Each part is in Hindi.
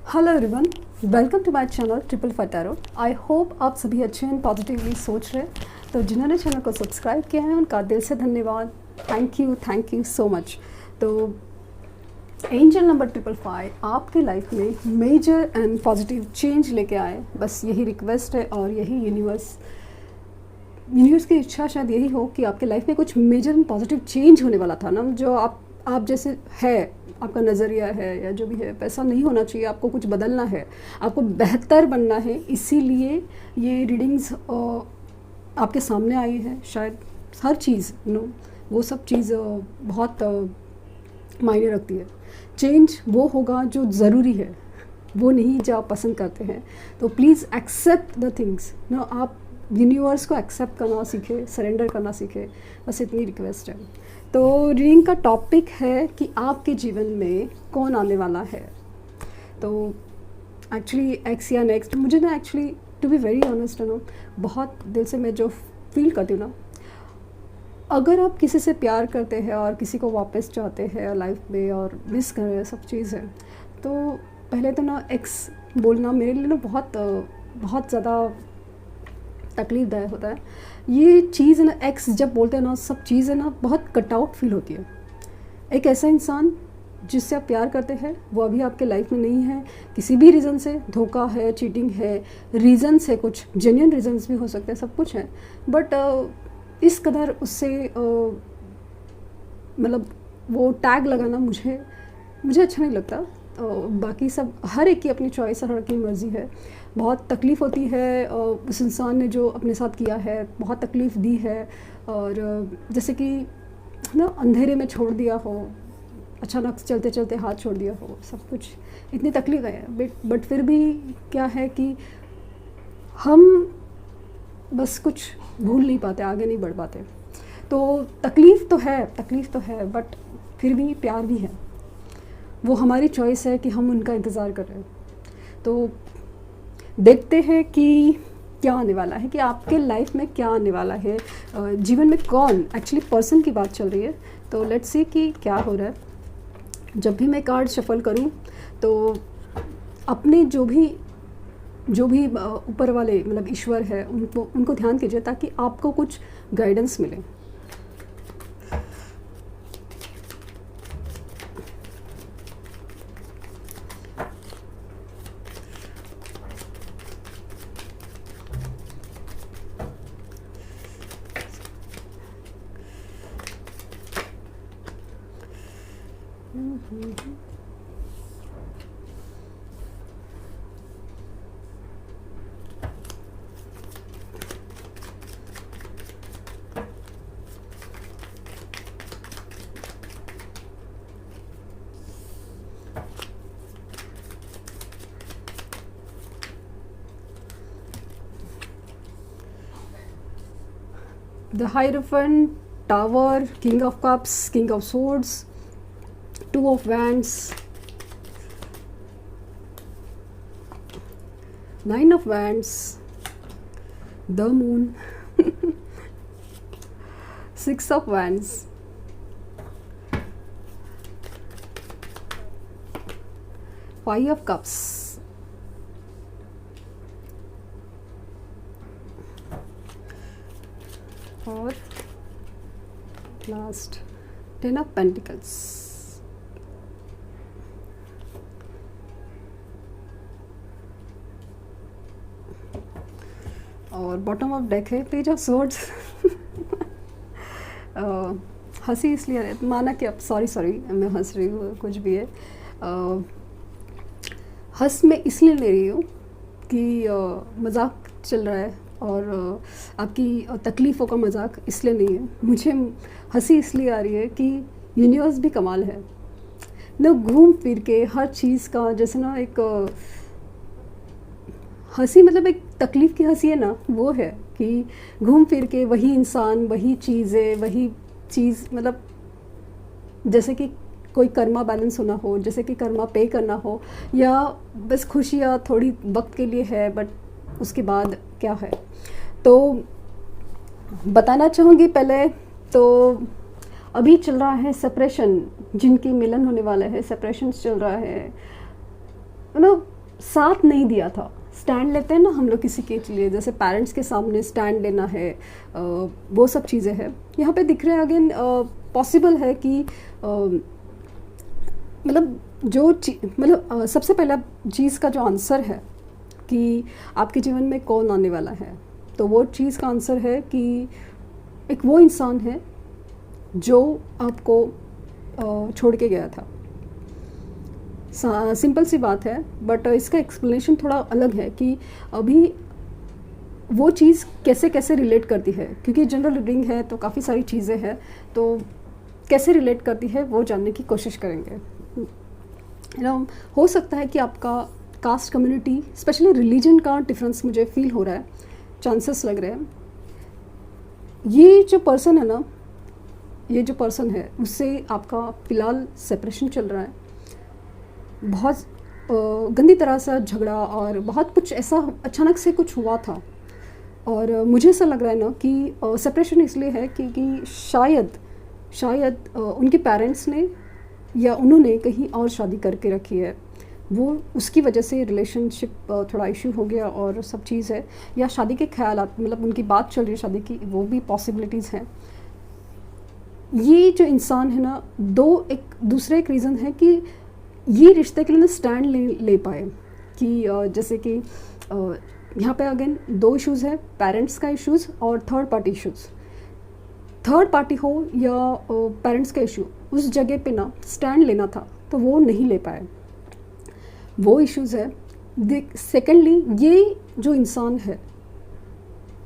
Hello everyone, welcome to my channel triple five tarot. I hope आप सभी अच्छे हैं, पॉजिटिवली सोच रहे हैं। तो जिन्होंने चैनल को सब्सक्राइब किया है उनका दिल से धन्यवाद। Thank you so much. तो एंजल नंबर 555 आपके लाइफ में मेजर एंड पॉजिटिव चेंज लेके आए, बस यही रिक्वेस्ट है और यही यूनिवर्स की इच्छा शायद यही हो कि आपके लाइफ में कुछ मेजर एंड पॉजिटिव चेंज होने वाला था ना, जो आप जैसे है, आपका नज़रिया है या जो भी है, वैसा नहीं होना चाहिए। आपको कुछ बदलना है, आपको बेहतर बनना है, इसीलिए ये रीडिंग्स आपके सामने आई है। शायद हर चीज़ वो सब चीज़ बहुत मायने रखती है। चेंज वो होगा जो ज़रूरी है, वो नहीं जो आप पसंद करते हैं। तो प्लीज़ एक्सेप्ट द थिंग्स आप यूनिवर्स को एक्सेप्ट करना सीखे, सरेंडर करना सीखे, बस इतनी रिक्वेस्ट है। तो रीडिंग का टॉपिक है कि आपके जीवन में कौन आने वाला है। तो एक्चुअली एक्स या नेक्स्ट, मुझे ना actually to be very honest बहुत दिल से मैं जो फील करती हूँ ना, अगर आप किसी से प्यार करते हैं और किसी को वापस चाहते हैं लाइफ में और मिस कर रहे हैं सब चीज़ है, तो पहले तो ना एक्स बोलना मेरे लिए ना बहुत ज़्यादा तकलीफ़दायक होता है। ये चीज़ ना, एक्स जब बोलते हैं ना, सब चीज़ें ना बहुत कट आउट फील होती है। एक ऐसा इंसान जिससे आप प्यार करते हैं वो अभी आपके लाइफ में नहीं है, किसी भी रीज़न से, धोखा है, चीटिंग है, रीज़न्स है, कुछ जेन्युइन रीज़न्स भी हो सकते हैं, सब कुछ है। बट इस कदर उससे मतलब वो टैग लगाना मुझे अच्छा नहीं लगता। बाकी सब हर एक की अपनी चॉइस है, हर एक की मर्ज़ी है। बहुत तकलीफ़ होती है उस इंसान ने जो अपने साथ किया है, बहुत तकलीफ़ दी है। और जैसे कि ना अंधेरे में छोड़ दिया हो, अचानक चलते चलते हाथ छोड़ दिया हो, सब कुछ इतनी तकलीफ़ है। बट फिर भी क्या है कि हम बस कुछ भूल नहीं पाते, आगे नहीं बढ़ पाते। तो तकलीफ़ तो है, बट फिर भी प्यार भी है। वो हमारी चॉइस है कि हम उनका इंतज़ार कर रहे हैं। तो देखते हैं कि क्या आने वाला है, कि आपके लाइफ में क्या आने वाला है, जीवन में कौन, एक्चुअली पर्सन की बात चल रही है। तो लेट्स सी कि क्या हो रहा है। जब भी मैं कार्ड शफल करूं तो अपने जो भी ऊपर वाले मतलब ईश्वर है उनको ध्यान कीजिए, ताकि आपको कुछ गाइडेंस मिले। The Hierophant, Tower, King of Cups, King of Swords, Two of Wands, Nine of Wands, the Moon, Six of Wands, Five of Cups, और लास्ट 10 of Pentacles। और बॉटम ऑफ डेक है पेज ऑफ स्वॉर्ड्स। हंसी इसलिए माना कि अब सॉरी मैं हंस रही हूँ, कुछ भी है। हंस मैं इसलिए ले रही हूँ कि मजाक चल रहा है और आपकी तकलीफ़ों का मजाक इसलिए नहीं है। मुझे हंसी इसलिए आ रही है कि यूनिवर्स भी कमाल है ना, घूम फिर के हर चीज़ का, जैसे ना एक हंसी मतलब एक तकलीफ़ की हंसी है ना, वो है कि घूम फिर के वही इंसान, वही चीज़ें, वही चीज़, मतलब जैसे कि कोई कर्मा बैलेंस होना हो, जैसे कि कर्मा पे करना हो, या बस खुशियाँ थोड़ी वक्त के लिए है बट उसके बाद क्या है। तो बताना चाहूँगी पहले तो अभी चल रहा है सेपरेशन, जिनकी मिलन होने वाला है, सेपरेशन चल रहा है। साथ नहीं दिया था। स्टैंड लेते हैं ना हम लोग किसी के लिए, जैसे पेरेंट्स के सामने स्टैंड लेना है, वो सब चीज़ें हैं यहाँ पे दिख रहे हैं। अगेन पॉसिबल है कि मतलब मतलब सबसे पहला चीज़ का जो आंसर है कि आपके जीवन में कौन आने वाला है, तो वो चीज़ का आंसर है कि एक वो इंसान है जो आपको छोड़ के गया था। सिंपल सी बात है, बट इसका एक्सप्लेनेशन थोड़ा अलग है कि अभी वो चीज़ कैसे कैसे रिलेट करती है, क्योंकि जनरल रीडिंग है तो काफ़ी सारी चीज़ें हैं, तो कैसे रिलेट करती है वो जानने की कोशिश करेंगे। हो सकता है कि आपका कास्ट कम्युनिटी, स्पेशली रिलीजन का डिफरेंस मुझे फील हो रहा है, चांसेस लग रहे हैं। ये जो पर्सन है ना, ये जो पर्सन है उससे आपका फ़िलहाल सेपरेशन चल रहा है। बहुत गंदी तरह से झगड़ा और बहुत कुछ ऐसा अचानक से कुछ हुआ था, और मुझे ऐसा लग रहा है ना कि सेपरेशन इसलिए है क्योंकि शायद उनके पेरेंट्स ने या उन्होंने कहीं और शादी करके रखी है, वो उसकी वजह से रिलेशनशिप थोड़ा इशू हो गया और सब चीज़ है, या शादी के ख्यालात, मतलब उनकी बात चल रही है शादी की, वो भी पॉसिबिलिटीज़ हैं। ये जो इंसान है ना, एक दूसरे एक रीज़न है कि ये रिश्ते के लिए ना स्टैंड ले पाए कि जैसे कि यहाँ पे अगेन 2 इश्यूज़ है, पेरेंट्स का इश्यूज़ और third party issues. Third party हो या पेरेंट्स का इशू, उस जगह पे ना स्टैंड लेना था तो वो नहीं ले पाए, वो इश्यूज़ है। सेकेंडली, ये जो इंसान है,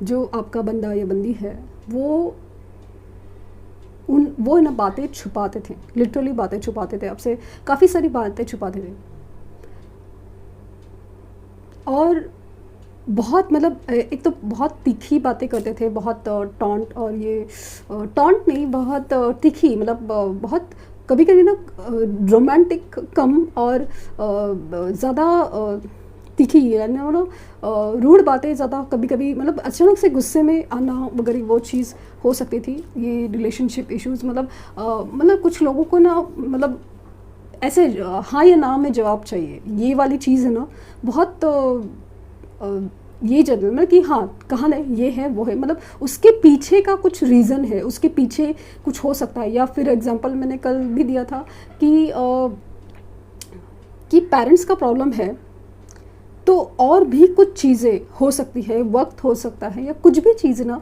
जो आपका बंदा या बंदी है, वो ना बातें छुपाते थे, लिटरली बातें छुपाते थे आपसे, काफ़ी सारी बातें छुपाते थे, और बहुत मतलब एक तो बहुत तीखी बातें करते थे, बहुत टॉन्ट, और ये टॉन्ट नहीं, बहुत तीखी, मतलब बहुत कभी कभी ना रोमांटिक कम और ज़्यादा तीखी, यानी रूड बातें ज़्यादा, कभी कभी मतलब अचानक से गुस्से में आना वगैरह, वो चीज़ हो सकती थी। ये रिलेशनशिप इश्यूज़, मतलब कुछ लोगों को ना, मतलब ऐसे हाँ या ना में जवाब चाहिए, ये वाली चीज़ है ना बहुत ये जनरल, मतलब कि हाँ कहाँ है, ये है वो है, मतलब उसके पीछे का कुछ रीज़न है, उसके पीछे कुछ हो सकता है। या फिर एग्जांपल मैंने कल भी दिया था कि पेरेंट्स का प्रॉब्लम है, तो और भी कुछ चीज़ें हो सकती है, वक्त हो सकता है, या कुछ भी चीज़ ना,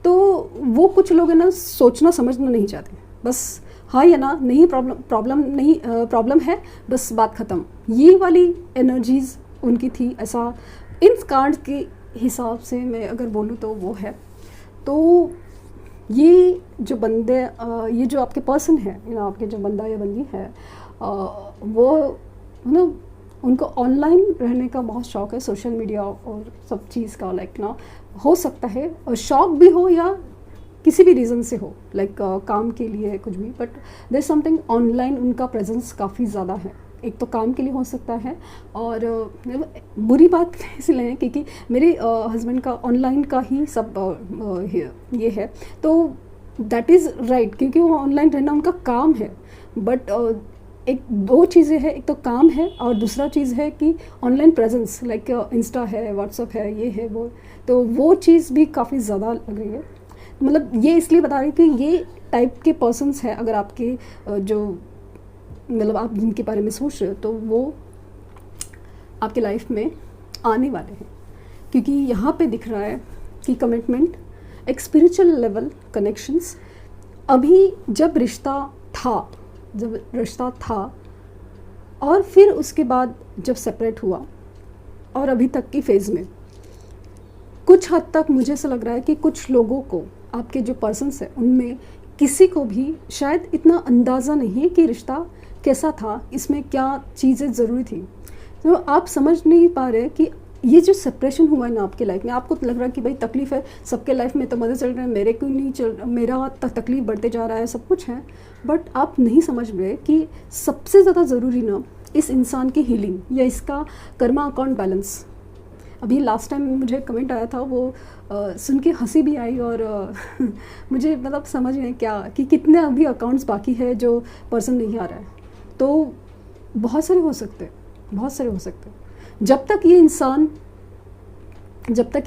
तो वो कुछ लोग है ना सोचना समझना नहीं चाहते, बस हाँ या ना, नहीं प्रॉब्लम है, बस बात ख़त्म, ये वाली एनर्जीज़ उनकी थी। ऐसा इन कार्ड के हिसाब से मैं अगर बोलूँ तो वो है। तो ये जो बंदे, ये जो आपके पर्सन है, आपके जो बंदा या बंदी है, वो उनको ऑनलाइन रहने का बहुत शौक़ है, सोशल मीडिया और सब चीज़ का, लाइक ना हो सकता है और शौक़ भी हो या किसी भी रीज़न से हो, लाइक काम के लिए कुछ भी, बट देयर समथिंग ऑनलाइन उनका प्रेजेंस काफ़ी ज़्यादा है। एक तो काम के लिए हो सकता है, और बुरी बात इसलिए है क्योंकि मेरे हस्बैंड का ऑनलाइन का ही सब ये है, तो दैट इज़ राइट, क्योंकि वो ऑनलाइन रहना उनका काम है। बट एक 2 चीज़ें हैं, एक तो काम है और दूसरा चीज़ है कि ऑनलाइन प्रेजेंस, लाइक इंस्टा है, व्हाट्सअप है, ये है वो, तो वो चीज़ भी काफ़ी ज़्यादा लग रही है। मतलब ये इसलिए बता रही कि ये टाइप के पर्सन्स हैं, अगर आपके जो मतलब आप जिनके बारे में सोच रहे हो, तो वो आपके लाइफ में आने वाले हैं, क्योंकि यहाँ पे दिख रहा है कि कमिटमेंट, एक स्पिरिचुअल लेवल कनेक्शंस। अभी जब रिश्ता था और फिर उसके बाद जब सेपरेट हुआ, और अभी तक की फेज़ में कुछ हद तक मुझे ऐसा लग रहा है कि कुछ लोगों को, आपके जो पर्सन्स हैं उनमें किसी को भी शायद इतना अंदाज़ा नहीं है कि रिश्ता कैसा था, इसमें क्या चीज़ें ज़रूरी थी। तो आप समझ नहीं पा रहे कि ये जो सेपरेशन हुआ है ना आपके लाइफ में, आपको तो लग रहा है कि भाई तकलीफ़ है सबके लाइफ में, तो मज़े चल रहे हैं, मेरे को नहीं चल, मेरा तकलीफ़ बढ़ते जा रहा है, सब कुछ है, बट आप नहीं समझ रहे कि सबसे ज़्यादा ज़रूरी ना इस इंसान की हीलिंग या इसका कर्मा अकाउंट बैलेंस। अभी लास्ट टाइम मुझे कमेंट आया था, वो सुन के हंसी भी आई, और मुझे मतलब समझ में क्या कि कितने अभी अकाउंट्स बाकी है जो पर्सन नहीं आ रहा है। तो बहुत सारे हो सकते हैं, जब तक ये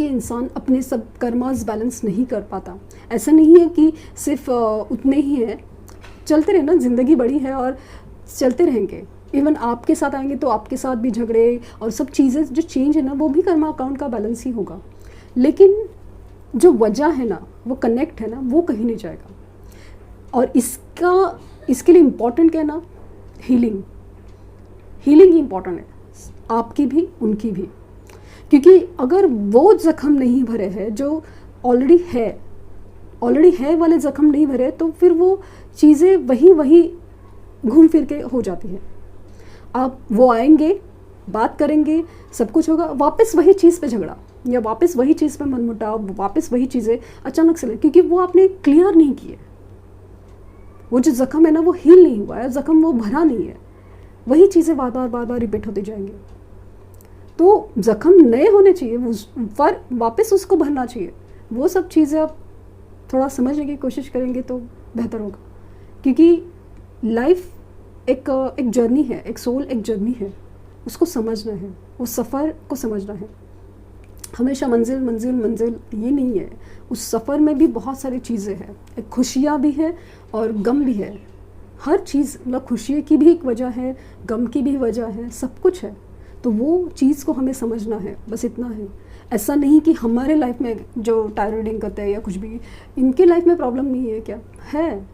इंसान अपने सब कर्मास बैलेंस नहीं कर पाता, ऐसा नहीं है कि सिर्फ उतने ही हैं, चलते रहे ना, ज़िंदगी बड़ी है और चलते रहेंगे। इवन आपके साथ आएंगे तो आपके साथ भी झगड़े और सब चीज़ें जो चेंज है ना, वो भी कर्मा अकाउंट का बैलेंस ही होगा। लेकिन जो वजह है ना, वो कनेक्ट है ना, वो कहीं नहीं जाएगा। और इसके लिए इम्पॉर्टेंट क्या है ना, हीलिंग ही इम्पॉर्टेंट है, आपकी भी उनकी भी। क्योंकि अगर वो ज़ख्म नहीं भरे हैं जो ऑलरेडी है वाले ज़ख्म नहीं भरे, तो फिर वो चीज़ें वही घूम फिर के हो जाती है। आप वो आएंगे, बात करेंगे, सब कुछ होगा, वापस वही चीज़ पे झगड़ा या वापस वही चीज़ पे मनमुटाव, वापस वही चीज़ें अचानक से, क्योंकि वो आपने क्लियर नहीं किए। वो जो ज़ख्म है ना, वो हील नहीं हुआ है, ज़ख्म वो भरा नहीं है, वही चीज़ें बार बार रिपीट होती जाएंगी। तो ज़ख्म नए होने चाहिए, पर वापस उसको भरना चाहिए। वो सब चीज़ें आप थोड़ा समझने की कोशिश करेंगे तो बेहतर होगा। क्योंकि लाइफ एक जर्नी है, एक सोल एक जर्नी है, उसको समझना है, उस सफ़र को समझना है। हमेशा मंजिल मंजिल मंजिल ये नहीं है, उस सफ़र में भी बहुत सारी चीज़ें हैं, एक खुशियाँ भी है और गम भी है। हर चीज़, मतलब खुशी की भी एक वजह है, गम की भी वजह है, सब कुछ है। तो वो चीज़ को हमें समझना है, बस इतना है। ऐसा नहीं कि हमारे लाइफ में जो टायर रीडिंग करते हैं या कुछ भी, इनके लाइफ में प्रॉब्लम नहीं है, क्या है,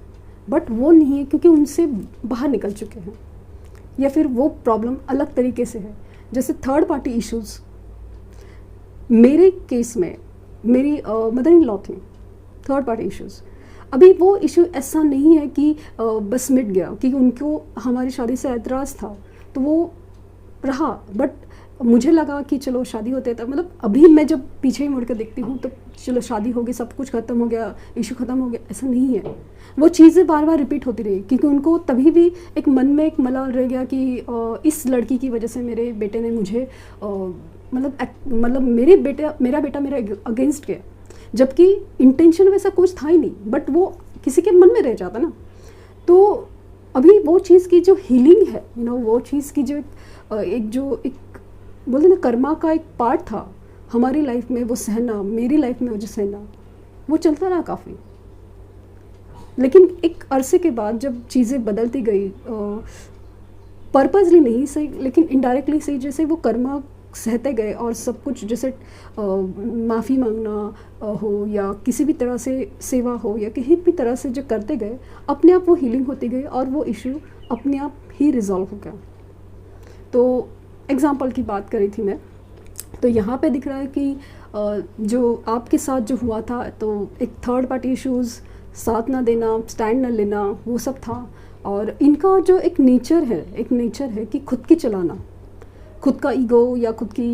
बट वो नहीं है क्योंकि उनसे बाहर निकल चुके हैं, या फिर वो प्रॉब्लम अलग तरीके से है। जैसे थर्ड पार्टी इश्यूज़, मेरे केस में मेरी मदर इन लॉ थी, थर्ड पार्टी इश्यूज़। अभी वो इशू ऐसा नहीं है कि बस मिट गया, क्योंकि उनको हमारी शादी से एतराज़ था तो वो रहा, बट मुझे लगा कि चलो शादी होते तब, मतलब अभी मैं जब पीछे ही मुड़ कर देखती हूँ तो चलो शादी हो गई, सब कुछ ख़त्म हो गया, इशू ख़त्म हो गया, ऐसा नहीं है। वो चीज़ें बार बार रिपीट होती रही, क्योंकि उनको तभी भी एक मन में एक मलाल रह गया कि इस लड़की की वजह से मेरे बेटे ने मुझे मतलब मेरा बेटा मेरे अगेंस्ट गया, जबकि इंटेंशन वैसा कुछ था ही नहीं, बट वो किसी के मन में रह जाता ना। तो अभी वो चीज़ की जो हीलिंग है, वो चीज़ की जो एक बोलते ना कर्मा का एक पार्ट था हमारी लाइफ में, वो सहना, मेरी लाइफ में वो जो सहना, वो चलता रहा काफ़ी। लेकिन एक अरसे के बाद जब चीज़ें बदलती गई, पर्पसली नहीं सही लेकिन इनडायरेक्टली सही, जैसे वो कर्मा सहते गए और सब कुछ, जैसे माफ़ी मांगना हो या किसी भी तरह से सेवा हो या किसी भी तरह से जो करते गए, अपने आप वो हीलिंग होती गई और वो इशू अपने आप ही रिजॉल्व हो गया। तो एग्ज़ाम्पल की बात करी थी मैं, तो यहाँ पे दिख रहा है कि जो आपके साथ जो हुआ था, तो एक थर्ड पार्टी इश्यूज़, साथ ना देना, स्टैंड ना लेना, वो सब था। और इनका जो एक नेचर है कि खुद की चलाना, खुद का ईगो या खुद की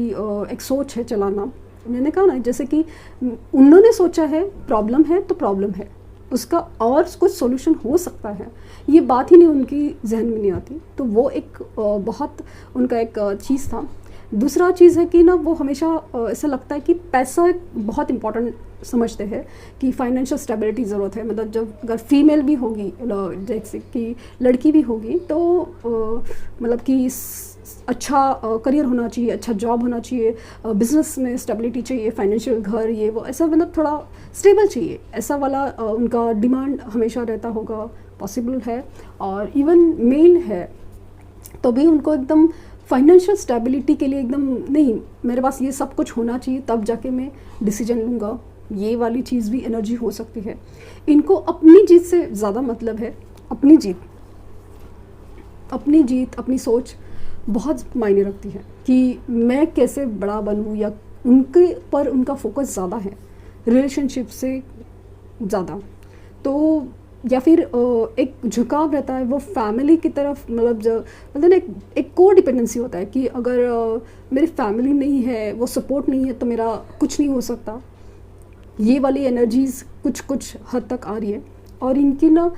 एक सोच है चलाना। मैंने कहा ना, जैसे कि उन्होंने सोचा है प्रॉब्लम है तो प्रॉब्लम है, उसका और कुछ सॉल्यूशन हो सकता है, ये बात ही नहीं उनकी जहन में नहीं आती। तो वो एक बहुत उनका एक चीज़ था। दूसरा चीज़ है कि ना, वो हमेशा ऐसा लगता है कि पैसा बहुत इम्पोर्टेंट समझते हैं, कि फाइनेंशियल स्टेबिलिटी ज़रूरत है। मतलब जब अगर फीमेल भी होगी, जैसे कि लड़की भी होगी, तो मतलब कि अच्छा करियर होना चाहिए, अच्छा जॉब होना चाहिए, बिज़नेस में स्टेबिलिटी चाहिए, फाइनेंशियल घर, ये वो, ऐसा मतलब थोड़ा स्टेबल चाहिए, ऐसा वाला उनका डिमांड हमेशा रहता होगा, पॉसिबल है। और इवन मेल है तो भी उनको एकदम फाइनेंशियल स्टेबिलिटी के लिए एकदम नहीं, मेरे पास ये सब कुछ होना चाहिए तब जाके मैं डिसीजन लूँगा, ये वाली चीज़ भी एनर्जी हो सकती है। इनको अपनी जीत से ज़्यादा मतलब है, अपनी जीत, अपनी सोच बहुत मायने रखती है कि मैं कैसे बड़ा बनूँ, या उनके पर उनका फोकस ज़्यादा है रिलेशनशिप से ज़्यादा। तो या फिर एक झुकाव रहता है वो फैमिली की तरफ, मतलब जो मतलब एक को डिपेंडेंसी होता है कि अगर मेरी फैमिली नहीं है, वो सपोर्ट नहीं है, तो मेरा कुछ नहीं हो सकता। ये वाली एनर्जीज़ कुछ हद तक आ रही है। और इनकी ना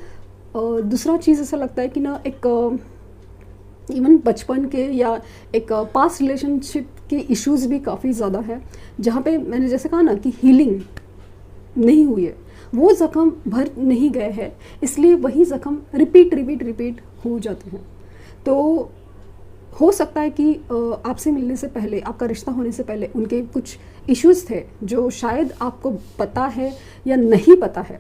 दूसरा चीज़ ऐसा लगता है कि ना, एक इवन बचपन के या एक पास्ट रिलेशनशिप के इश्यूज़ भी काफ़ी ज़्यादा है, जहाँ पे मैंने जैसे कहा ना कि हीलिंग नहीं हुई है, वो ज़ख्म भर नहीं गए हैं, इसलिए वही ज़ख्म रिपीट हो जाते हैं। तो हो सकता है कि आपसे मिलने से पहले, आपका रिश्ता होने से पहले उनके कुछ इश्यूज़ थे जो शायद आपको पता है या नहीं पता है,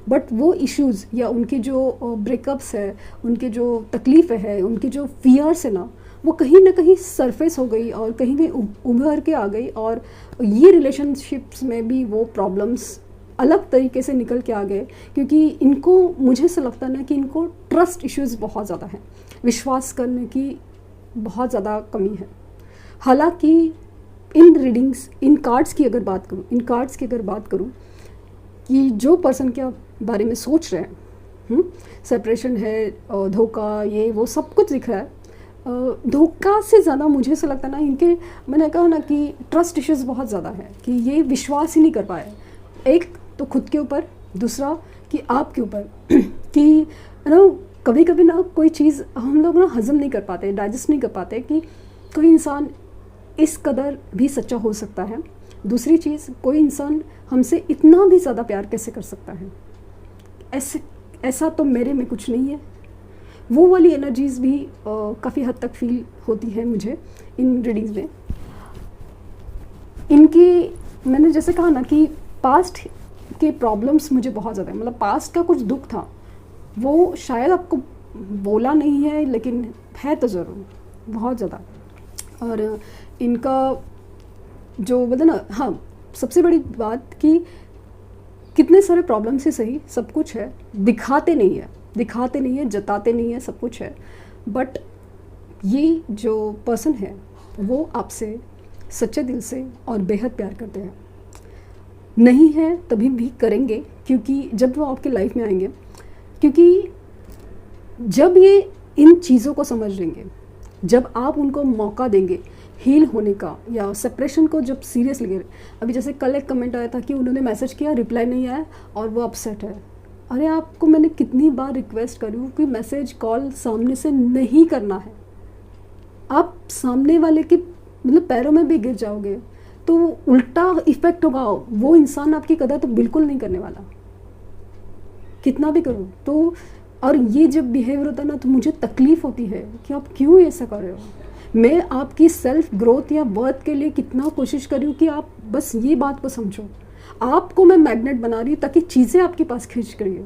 बट वो इश्यूज़ या उनके जो ब्रेकअप्स है, उनके जो तकलीफ़ें हैं, उनके जो फियर्स है ना, वो कहीं ना कहीं सरफेस हो गई और कहीं भी उभर के आ गई, और ये रिलेशनशिप्स में भी वो प्रॉब्लम्स अलग तरीके से निकल के आ गए, क्योंकि इनको, मुझे ऐसा लगता है ना कि इनको ट्रस्ट इश्यूज़ बहुत ज़्यादा हैं, विश्वास करने की बहुत ज़्यादा कमी है। हालांकि इन रीडिंग्स, इन कार्ड्स की अगर बात करूँ कि जो पर्सन के बारे में सोच रहे हैं, सेपरेशन है, धोखा, ये वो सब कुछ दिख रहा है। धोखा से ज़्यादा मुझे ऐसा लगता है ना, इनके, मैंने कहा ना कि ट्रस्ट इश्यूज़ बहुत ज़्यादा है, कि ये विश्वास ही नहीं कर पाए, एक तो खुद के ऊपर, दूसरा कि आपके ऊपर कि ना कभी कभी ना कोई चीज़ हम लोग ना हज़म नहीं कर पाते, डाइजेस्ट नहीं कर पाते कि कोई इंसान इस कदर भी सच्चा हो सकता है। दूसरी चीज़, कोई इंसान हमसे इतना भी ज़्यादा प्यार कैसे कर सकता है, ऐसा तो मेरे में कुछ नहीं है। वो वाली एनर्जीज़ भी काफ़ी हद तक फील होती है मुझे इन रीडिंग्स में। इनकी, मैंने जैसे कहा ना कि पास्ट के प्रॉब्लम्स मुझे बहुत ज़्यादा है, मतलब पास्ट का कुछ दुख था, वो शायद आपको बोला नहीं है, लेकिन है तो ज़रूर बहुत ज़्यादा। और इनका जो बोलते ना, हाँ, सबसे बड़ी बात कि कितने सारे प्रॉब्लम्स ही सही, सब कुछ है, दिखाते नहीं है, जताते नहीं है, सब कुछ है, बट ये जो पर्सन है वो आपसे सच्चे दिल से और बेहद प्यार करते हैं। नहीं है तभी भी करेंगे, क्योंकि जब वो आपके लाइफ में आएंगे, क्योंकि जब ये इन चीज़ों को समझ लेंगे, जब आप उनको मौका देंगे हील होने का, या सेपरेशन को जब सीरियस लेंगे। अभी जैसे कल एक कमेंट आया था कि उन्होंने मैसेज किया, रिप्लाई नहीं आया और वो अपसेट है। अरे आपको मैंने कितनी बार रिक्वेस्ट करी हूँ कि मैसेज कॉल सामने से नहीं करना है, आप सामने वाले के मतलब पैरों में भी गिर जाओगे तो उल्टा इफेक्ट होगा, वो इंसान आपकी कदर तो बिल्कुल नहीं करने वाला, कितना भी करो तो। और ये जब बिहेवियर होता है ना, तो मुझे तकलीफ़ होती है कि आप क्यों ऐसा कर रहे हो। मैं आपकी सेल्फ ग्रोथ या बर्थ के लिए कितना कोशिश कर रही हूँ कि आप बस ये बात को समझो। आपको मैं मैग्नेट बना रही हूँ ताकि चीज़ें आपके पास खींच रही हो।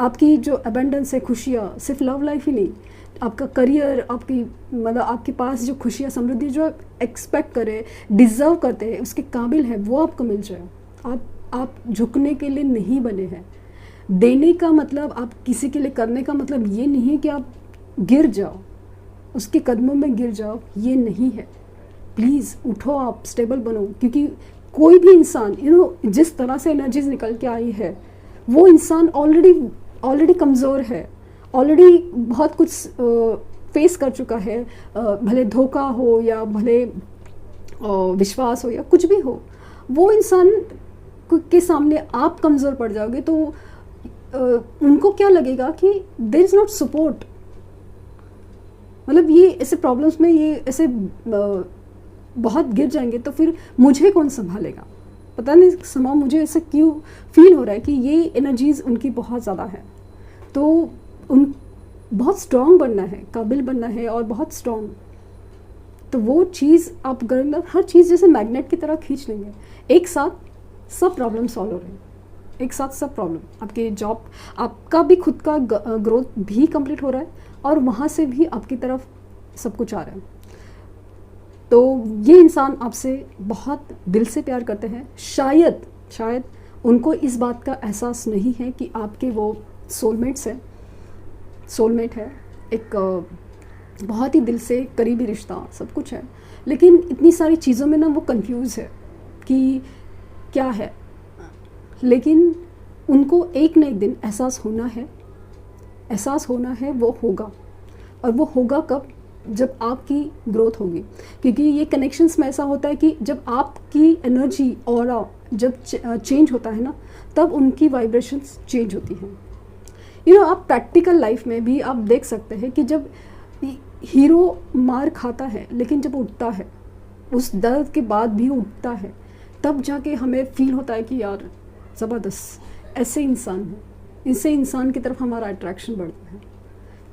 आपकी जो अबेंडेंस है, खुशियाँ, सिर्फ लव लाइफ ही नहीं, आपका करियर, आपकी मतलब आपके पास जो खुशियाँ, समृद्धि जो एक्सपेक्ट करे, डिज़र्व करते हैं, उसके काबिल है, वो आपको मिल जाए। आप झुकने के लिए नहीं बने हैं। देने का मतलब, आप किसी के लिए करने का मतलब ये नहीं है कि आप गिर जाओ, उसके कदमों में गिर जाओ, ये नहीं है। प्लीज़ उठो, आप स्टेबल बनो, क्योंकि कोई भी इंसान जिस तरह से एनर्जीज निकल के आई है, वो इंसान ऑलरेडी कमज़ोर है, ऑलरेडी बहुत कुछ फेस कर चुका है, भले धोखा हो या भले विश्वास हो या कुछ भी हो। वो इंसान के सामने आप कमज़ोर पड़ जाओगे तो उनको क्या लगेगा कि देयर इज़ नॉट सपोर्ट। मतलब ये ऐसे प्रॉब्लम्स में ये ऐसे बहुत गिर जाएंगे तो फिर मुझे कौन संभालेगा। पता नहीं समा मुझे ऐसा क्यों फील हो रहा है कि ये एनर्जीज़ उनकी बहुत ज़्यादा है। तो उन बहुत स्ट्रॉन्ग बनना है, काबिल बनना है और बहुत स्ट्रॉन्ग। तो वो चीज़ आप मतलब हर चीज़ जैसे मैग्नेट की तरह खींच लेंगे, एक साथ सब प्रॉब्लम सॉल्व हो रहे हैं, एक साथ सब प्रॉब्लम। आपके जॉब, आपका भी खुद का ग्रोथ भी कंप्लीट हो रहा है और वहाँ से भी आपकी तरफ सब कुछ आ रहा है। तो ये इंसान आपसे बहुत दिल से प्यार करते हैं। शायद उनको इस बात का एहसास नहीं है कि आपके वो सोलमेट है, एक बहुत ही दिल से करीबी रिश्ता, सब कुछ है, लेकिन इतनी सारी चीज़ों में ना वो कंफ्यूज है कि क्या है। लेकिन उनको एक न एक दिन एहसास होना है, वो होगा। और वो होगा कब? जब आपकी ग्रोथ होगी, क्योंकि ये कनेक्शंस में ऐसा होता है कि जब आपकी एनर्जी, ऑरा जब चेंज होता है ना, तब उनकी वाइब्रेशंस चेंज होती हैं। आप प्रैक्टिकल लाइफ में भी आप देख सकते हैं कि जब हीरो मार खाता है लेकिन जब उठता है, उस दर्द के बाद भी उठता है, तब जाके हमें फील होता है कि यार ज़बरदस्त ऐसे इंसान है, इससे इंसान की तरफ हमारा अट्रैक्शन बढ़ता है।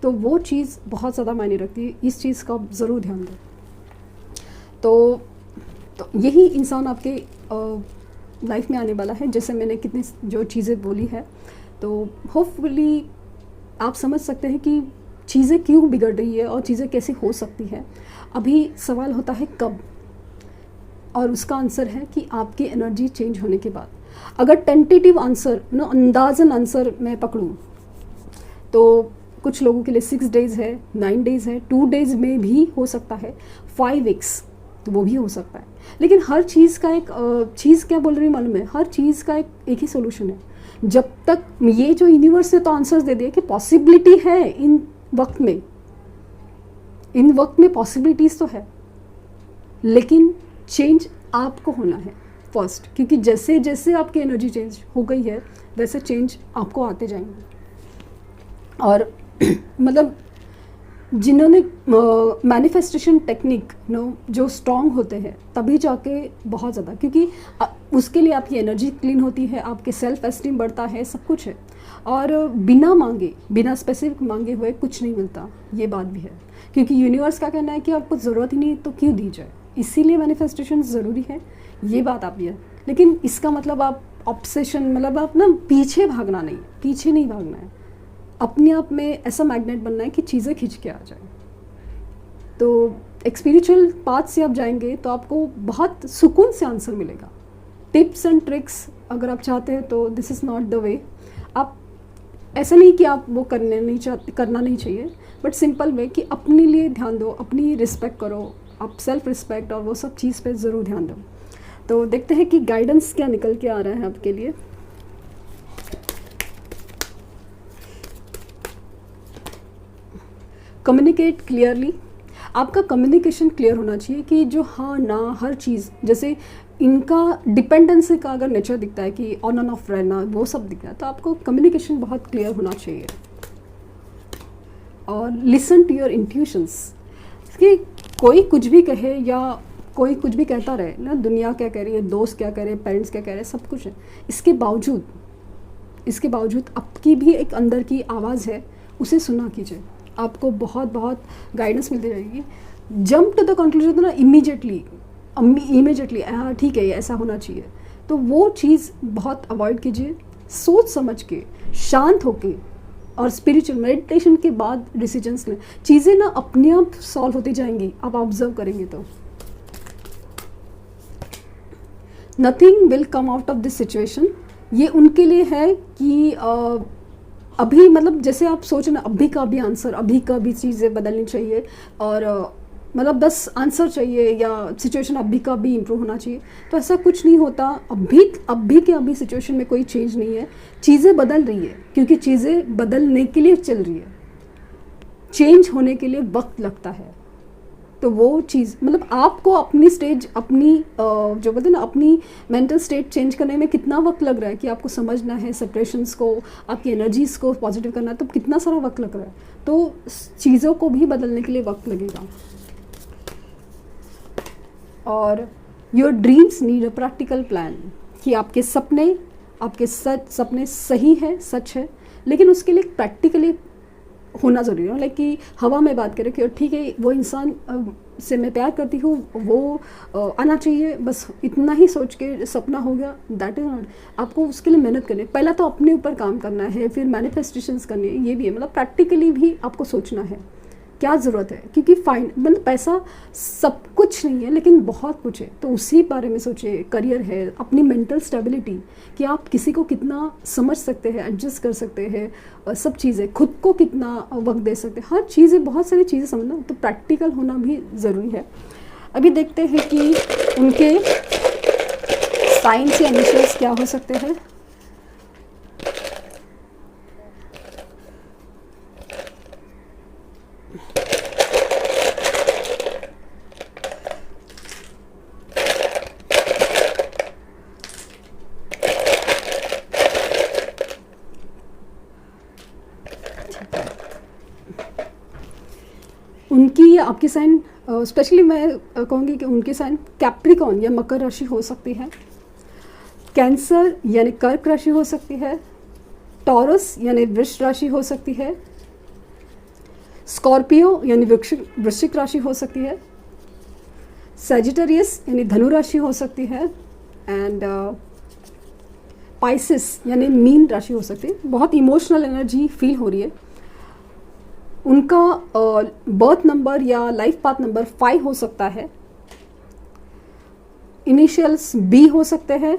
तो वो चीज़ बहुत ज़्यादा मायने रखती है, इस चीज़ का आप ज़रूर ध्यान दें। तो यही इंसान आपके लाइफ में आने वाला है, जैसे मैंने कितनी जो चीज़ें बोली है। तो होपफुली आप समझ सकते हैं कि चीज़ें क्यों बिगड़ रही है और चीज़ें कैसी हो सकती है। अभी सवाल होता है कब, और उसका आंसर है कि आपकी एनर्जी चेंज होने के बाद। अगर टेंटेटिव आंसर अंदाज़न आंसर मैं पकड़ूँ तो कुछ लोगों के लिए 6 डेज़ है, 9 डेज़ है, 2 डेज़ में भी हो सकता है, 5 वीक्स तो वो भी हो सकता है। लेकिन हर चीज़ का एक चीज़ क्या बोल रही हूँ मालूम है, हर चीज़ का एक ही सोल्यूशन है। जब तक ये जो यूनिवर्स ने तो आंसर्स दे दिए कि पॉसिबिलिटी है, इन वक्त में पॉसिबिलिटीज़ तो है, लेकिन चेंज आपको होना है फर्स्ट, क्योंकि जैसे जैसे आपकी एनर्जी चेंज हो गई है वैसे चेंज आपको आते जाएंगे। और मतलब जिन्होंने मैनिफेस्टेशन टेक्निक जो स्ट्रॉन्ग होते हैं तभी जाके बहुत ज़्यादा, क्योंकि उसके लिए आपकी एनर्जी क्लीन होती है, आपके सेल्फ एस्टीम बढ़ता है, सब कुछ है। और बिना मांगे, बिना स्पेसिफिक मांगे हुए कुछ नहीं मिलता, ये बात भी है। क्योंकि यूनिवर्स का कहना है कि आपको ज़रूरत ही नहीं तो क्यों दी जाए, इसीलिए मैनिफेस्टेशन ज़रूरी है, ये बात आप भी है। लेकिन इसका मतलब आप ऑब्सेशन, मतलब आप ना पीछे भागना नहीं, पीछे नहीं भागना है, अपने आप में ऐसा मैग्नेट बनना है कि चीज़ें खींच के आ जाए। तो एक स्पिरिचुअल पाथ से आप जाएंगे तो आपको बहुत सुकून से आंसर मिलेगा। टिप्स एंड ट्रिक्स अगर आप चाहते हैं तो this is not the way. आप ऐसा नहीं कि आप वो करना नहीं चाहिए, बट सिंपल वे कि अपने लिए ध्यान दो, अपनी रिस्पेक्ट करो, आप सेल्फ रिस्पेक्ट और वो सब चीज़ पे ज़रूर ध्यान दो। तो देखते हैं कि गाइडेंस क्या निकल के आ रहा है आपके लिए। Communicate clearly. आपका कम्युनिकेशन क्लियर होना चाहिए कि जो हाँ ना हर चीज़, जैसे इनका डिपेंडेंसी का अगर नेचर दिखता है कि ऑन एंड ऑफ रहना, वो सब दिखता है, तो आपको कम्युनिकेशन बहुत क्लियर होना चाहिए। और लिसन टू योर इंट्यूशंस, कि कोई कुछ भी कहे या कोई कुछ भी कहता रहे ना, दुनिया क्या कह रही है, दोस्त क्या कह रहे हैं, पेरेंट्स क्या कह रहे हैं, सब कुछ है, इसके बावजूद आपकी भी एक अंदर की आवाज़ है, उसे सुना कीजिए। आपको बहुत बहुत गाइडेंस मिलती रहेगी। जंप टू द कंक्लूजन तो ना इमीडिएटली ठीक है ये ऐसा होना चाहिए, तो वो चीज़ बहुत अवॉइड कीजिए। सोच समझ के, शांत होके और स्पिरिचुअल मेडिटेशन के बाद डिसीजंस लें। चीज़ें ना अपने आप सॉल्व होती जाएंगी, आप ऑब्जर्व करेंगे तो। Nothing will come out of this situation, ये उनके लिए है कि अभी मतलब जैसे आप सोचो ना, अभी का भी आंसर, अभी का भी चीज़ें बदलनी चाहिए, और मतलब बस आंसर चाहिए या सिचुएशन अभी का भी इम्प्रूव होना चाहिए, तो ऐसा कुछ नहीं होता। अभी के अभी सिचुएशन में कोई चेंज नहीं है, चीज़ें बदल रही है, क्योंकि चीज़ें बदलने के लिए चल रही है। चेंज होने के लिए वक्त लगता है, तो वो चीज़ मतलब आपको अपनी स्टेज, अपनी जो बोलते हैं ना, अपनी मेंटल स्टेट चेंज करने में कितना वक्त लग रहा है कि आपको समझना है सेपरेशंस को, आपकी एनर्जीज़ को पॉजिटिव करना है, तो कितना सारा वक्त लग रहा है। तो चीज़ों को भी बदलने के लिए वक्त लगेगा। और your dreams need a practical plan, कि आपके सपने सही है, सच है, लेकिन उसके लिए प्रैक्टिकली होना ज़रूरी है। लाइक कि हवा में बात करें कि ठीक है वो इंसान से मैं प्यार करती हूँ, वो आना चाहिए, बस इतना ही सोच के सपना हो गया, दैट इज़ नॉट। आपको उसके लिए मेहनत करनी है, पहला तो अपने ऊपर काम करना है, फिर मैनिफेस्टेशंस करनी है, ये भी है। मतलब प्रैक्टिकली भी आपको सोचना है क्या ज़रूरत है, क्योंकि मतलब पैसा सब कुछ नहीं है, लेकिन बहुत कुछ है, तो उसी बारे में सोचिए। करियर है, अपनी मेंटल स्टेबिलिटी, कि आप किसी को कितना समझ सकते हैं, एडजस्ट कर सकते हैं, सब चीज़ें, खुद को कितना वक्त दे सकते हैं, हर चीज़ें, बहुत सारी चीज़ें समझना, तो प्रैक्टिकल होना भी ज़रूरी है। अभी देखते हैं कि उनके साइंस या इनिशियल्स क्या हो सकते हैं। उनकी या आपकी साइन, स्पेशली मैं कहूँगी कि उनकी साइन कैप्रिकॉन या मकर राशि हो सकती है, कैंसर यानी कर्क राशि हो सकती है, टॉरस यानी वृष राशि हो सकती है, स्कॉर्पियो यानी वृश्चिक राशि हो सकती है, सैजिटेरियस यानी धनु राशि हो सकती है, एंड पाइसिस यानी मीन राशि हो सकती है। बहुत इमोशनल एनर्जी फील हो रही है। उनका बर्थ नंबर या लाइफ पाथ नंबर 5 हो सकता है। इनिशियल्स बी हो सकते हैं,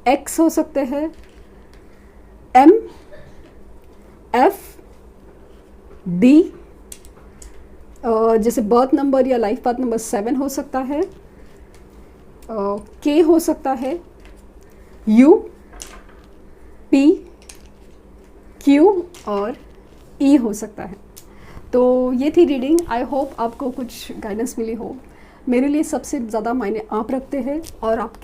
एक्स हो सकते हैं, एम, एफ, डी, जैसे बर्थ नंबर या लाइफ पाथ नंबर 7 हो सकता है, के हो सकता है, यू, पी, क्यू और ई हो सकता है। तो ये थी रीडिंग। आई होप आपको कुछ गाइडेंस मिली हो। मेरे लिए सबसे ज़्यादा मायने आप रखते हैं और आपकी